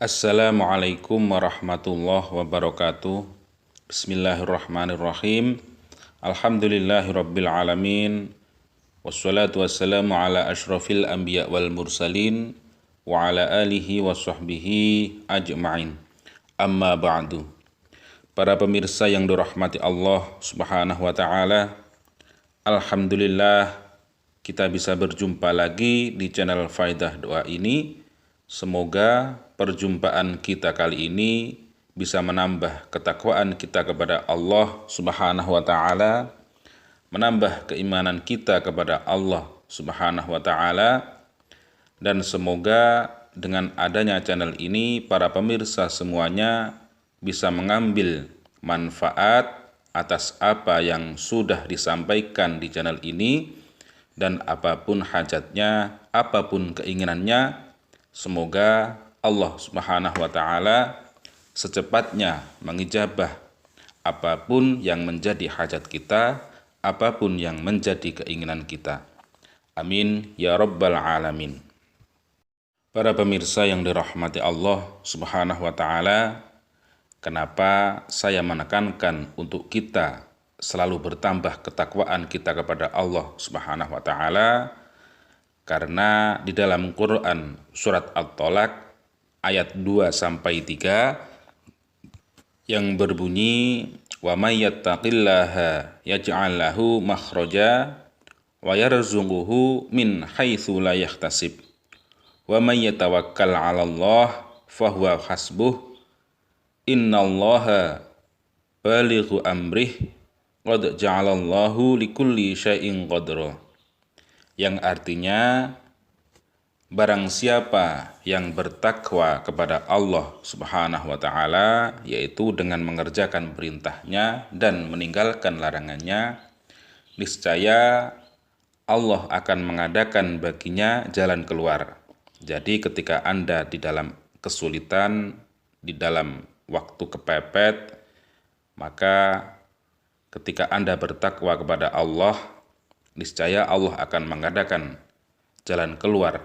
Assalamualaikum warahmatullahi wabarakatuh. Bismillahirrahmanirrahim. Alhamdulillahirabbil alamin. Wassalatu wassalamu ala asyrafil anbiya wal mursalin wa ala alihi wa sahbihi ajma'in. Amma ba'du. Para pemirsa yang dirahmati Allah Subhanahu wa taala, alhamdulillah kita bisa berjumpa lagi di channel Faidah Doa ini. Semoga perjumpaan kita kali ini bisa menambah ketakwaan kita kepada Allah Subhanahu wa taala, menambah keimanan kita kepada Allah Subhanahu wa taala, dan semoga dengan adanya channel ini para pemirsa semuanya bisa mengambil manfaat atas apa yang sudah disampaikan di channel ini, dan apapun hajatnya, apapun keinginannya, semoga Allah Subhanahu wa taala secepatnya mengijabah apapun yang menjadi hajat kita, apapun yang menjadi keinginan kita. Amin ya rabbal alamin. Para pemirsa yang dirahmati Allah Subhanahu wa taala, kenapa saya menekankan untuk kita selalu bertambah ketakwaan kita kepada Allah Subhanahu wa taala? Karena di dalam Quran surat At-Tolaq ayat 2-3 yang berbunyi, wa may yattaqillaha yaj'al lahu makhraja wa yarzuquhu min haitsu la yahtasib wa may yatawakkal 'alallah fahuwa hasbuh innallaha balighu amrih qad ja'alallahu likulli syai'in qadra. Yang artinya, barang siapa yang bertakwa kepada Allah Subhanahu wa taala, yaitu dengan mengerjakan perintahnya dan meninggalkan larangannya, niscaya Allah akan mengadakan baginya jalan keluar. Jadi ketika Anda di dalam kesulitan, di dalam waktu kepepet, maka ketika Anda bertakwa kepada Allah, niscaya Allah akan mengadakan jalan keluar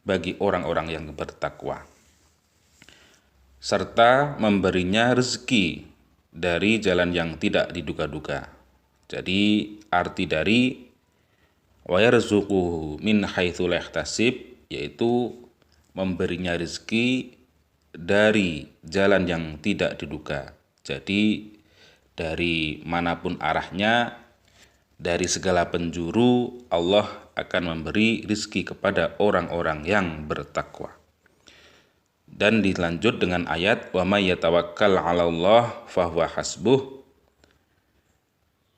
bagi orang-orang yang bertakwa, serta memberinya rezeki dari jalan yang tidak diduga-duga. Jadi arti dari wa yarzuquhu min haitsu la yahtasib, yaitu memberinya rezeki dari jalan yang tidak diduga. Jadi dari manapun arahnya, dari segala penjuru, Allah akan memberi rizki kepada orang-orang yang bertakwa. Dan dilanjut dengan ayat wa may yatawakkal 'alallah fahuwa hasbuh,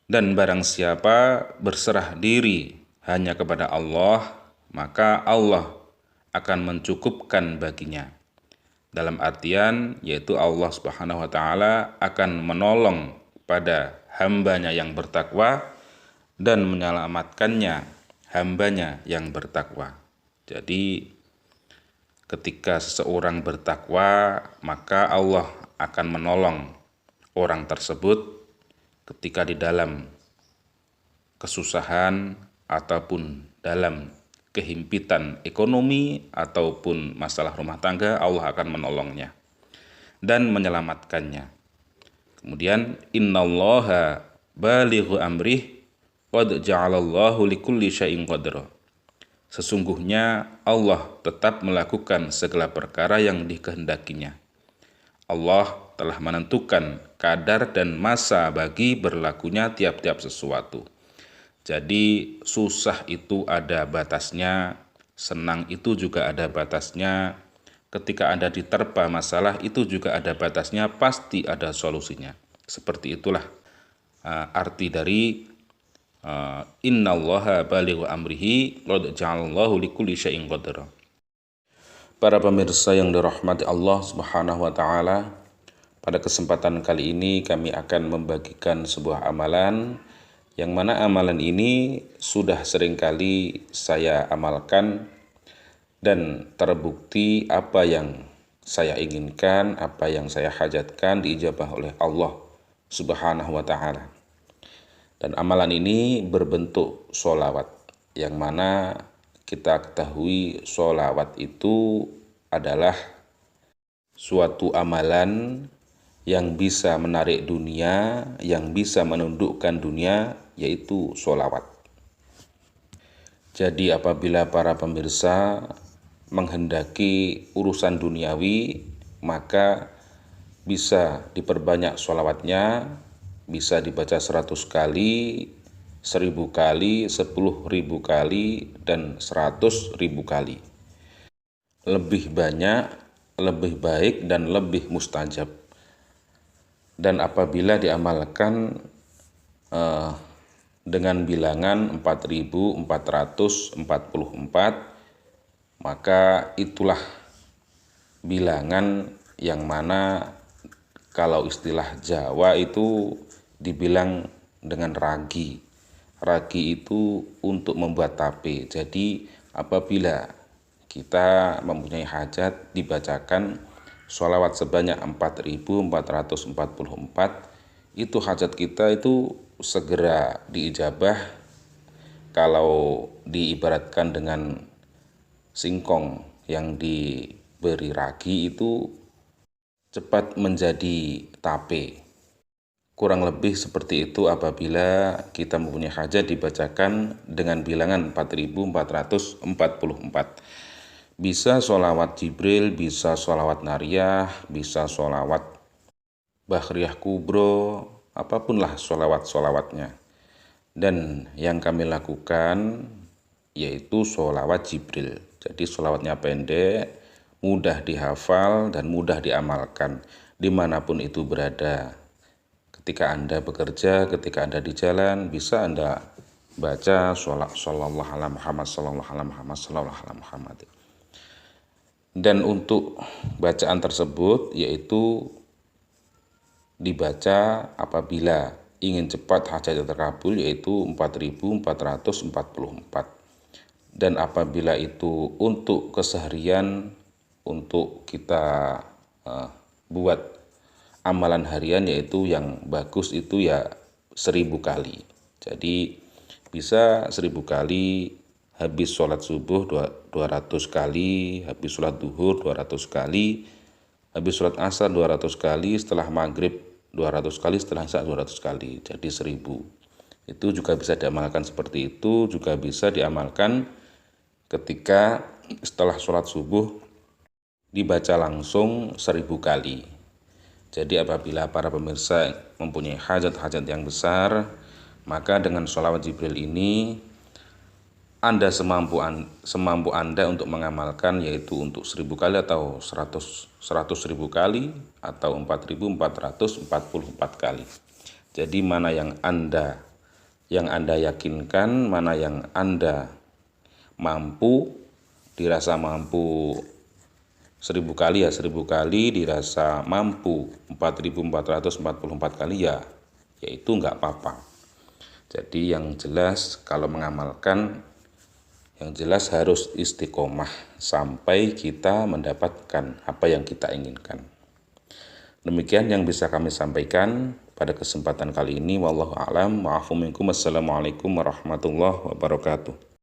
dan barang siapa berserah diri hanya kepada Allah, maka Allah akan mencukupkan baginya. Dalam artian yaitu Allah Subhanahu wa taala akan menolong pada hambanya yang bertakwa dan menyelamatkannya hambanya yang bertakwa. Jadi ketika seseorang bertakwa, maka Allah akan menolong orang tersebut ketika di dalam kesusahan ataupun dalam kehimpitan ekonomi ataupun masalah rumah tangga, Allah akan menolongnya dan menyelamatkannya. Kemudian innallaha balighu amrih qad ja'alallahu likulli syai'in qadra. Sesungguhnya Allah tetap melakukan segala perkara yang dikehendakinya. Allah telah menentukan kadar dan masa bagi berlakunya tiap-tiap sesuatu. Jadi susah itu ada batasnya, senang itu juga ada batasnya. Ketika Anda diterpa masalah itu juga ada batasnya, pasti ada solusinya. Seperti itulah arti dari innallaha balighu amrihi qad ja'alallahu likulli syai'in qadra. Para pemirsa yang dirahmati Allah Subhanahu wa taala, pada kesempatan kali ini kami akan membagikan sebuah amalan yang mana amalan ini sudah seringkali saya amalkan dan terbukti apa yang saya inginkan, apa yang saya hajatkan diijabah oleh Allah Subhanahu wa taala. Dan amalan ini berbentuk sholawat, yang mana kita ketahui sholawat itu adalah suatu amalan yang bisa menarik dunia, yang bisa menundukkan dunia, yaitu sholawat. Jadi apabila para pemirsa menghendaki urusan duniawi, maka bisa diperbanyak sholawatnya, bisa dibaca 100 kali, 1000 kali, 10.000 kali, dan 100.000 kali. Lebih banyak, lebih baik, dan lebih mustajab. Dan apabila diamalkan dengan bilangan 4444, maka itulah bilangan yang mana kalau istilah Jawa itu dibilang dengan ragi. Ragi itu untuk membuat tape. Jadi apabila kita mempunyai hajat, dibacakan sholawat sebanyak 4444, itu hajat kita itu segera diijabah. Kalau diibaratkan dengan singkong yang diberi ragi itu cepat menjadi tape. Kurang lebih seperti itu apabila kita mempunyai hajat dibacakan dengan bilangan 4444. Bisa sholawat Jibril, bisa sholawat Nariyah, bisa sholawat Bahriyah Kubro, apapun lah sholawat-sholawatnya. Dan yang kami lakukan yaitu sholawat Jibril. Jadi sholawatnya pendek, mudah dihafal, dan mudah diamalkan dimanapun itu berada. Ketika Anda bekerja, ketika Anda di jalan, bisa Anda baca sallallahu ala Muhammad, sallallahu ala Muhammad, sallallahu ala Muhammad. Dan untuk bacaan tersebut yaitu dibaca apabila ingin cepat hajat terkabul, yaitu 4444. Dan apabila itu untuk keseharian, untuk kita buat amalan harian, yaitu yang bagus itu ya 1000 kali. Jadi bisa 1000 kali, habis sholat subuh 200 kali, habis sholat duhur 200 kali, habis sholat asar 200 kali, setelah maghrib 200 kali, setelah isya 200 kali, jadi 1000. Itu juga bisa diamalkan seperti itu. Juga bisa diamalkan ketika setelah sholat subuh dibaca langsung 1000 kali. Jadi apabila para pemirsa mempunyai hajat-hajat yang besar, maka dengan sholawat Jibril ini Anda semampu Anda untuk mengamalkan, yaitu untuk 1000 kali atau 100.000 kali atau 4444 kali. Jadi mana yang Anda yakinkan, mana yang Anda mampu, dirasa mampu 1000 kali ya 1000 kali, dirasa mampu 4444 kali ya itu enggak apa-apa. Jadi yang jelas kalau mengamalkan, yang jelas harus istiqomah sampai kita mendapatkan apa yang kita inginkan. Demikian yang bisa kami sampaikan pada kesempatan kali ini. Wallahu a'lam. Wa'afu minkum. Assalamualaikum warahmatullahi wabarakatuh.